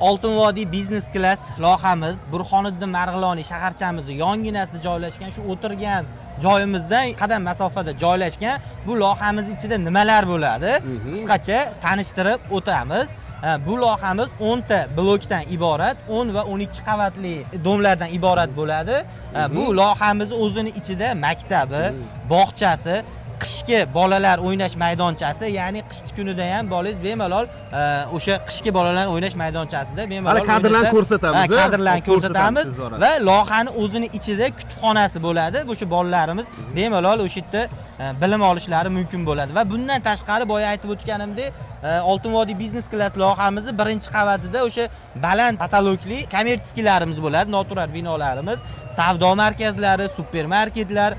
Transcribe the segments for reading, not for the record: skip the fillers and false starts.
Oltin Vodiy biznes klass loyihamiz Burxoniddin Marg'iloniy shaharchamizning yonginasida joylashgan, shu o'tirgan joyimizdan qadam masofada joylashgan bu loyihamiz ichida nimalar bo'ladi? Qisqacha tanishtirib o'tamiz. Bu loyihamiz 10 ta blokdan iborat, 10 va 12 qavatli domlardan iborat bo'ladi. Bu loyihamiz o'zini ichida maktabi, bog'chasi, qishki bolalar o'ynash maydonchasi, ya'ni qish kunida ham bolangiz bemalol o'sha qishki bolalar o'ynash maydonchasida bemalol kadrlarni ko'rsatamiz. Kadrlarni ko'rsatamiz va loyihani o'zini ichida kutubxonasi bo'ladi. Bu shu bolalarimiz bemalol o'sha yerda bilim olishlari mumkin bo'ladi. Va bundan tashqari boya aytib o'tganimdek, Oltin Vodiy biznes klass loyihamizni birinchi qavatida o'sha baland patologli kommersiyalarimiz bo'ladi, noturar binolarimiz, savdo markazlari, supermarketlar,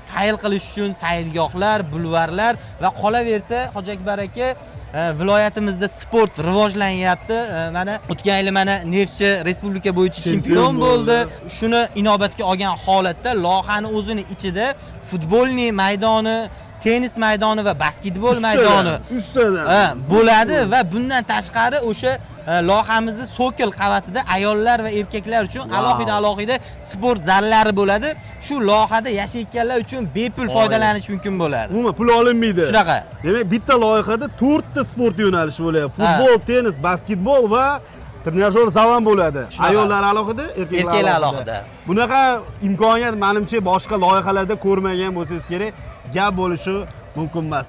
sayl qilish uchun sayrgohlar, bulvarlar va qolaversa Hoji Akbar aka viloyatimizda sport rivojlanyapti. Mana o'tgan yili mana Neftchi respublika bo'yicha chempion bo'ldi. Shuni inobatga olgan holatda loyihani o'zini ichida futbolni maydoni, tennis maydoni va basketbol maydoni bo'ladi va bundan tashqari o'sha loyihamizning sokil qavatida ayollar va erkaklar uchun alohida sport zallari bo'ladi. Shu loyihada yashayotganlar uchun bepul foydalanish mumkin bo'ladi. Umuman pul olinmaydi. Shunaqa. Demak, bitta loyihada 4 ta sport yo'nalishi bo'lyapti. Futbol, tennis, basketbol va trenajyor zal ham bo'ladi. Ayollar alohida, erkaklar alohida. Bunaqa imkoniyat menimcha boshqa loyihalarda ko'rmagan bo'lsangiz kerak, gap bo'lishi mumkin emas.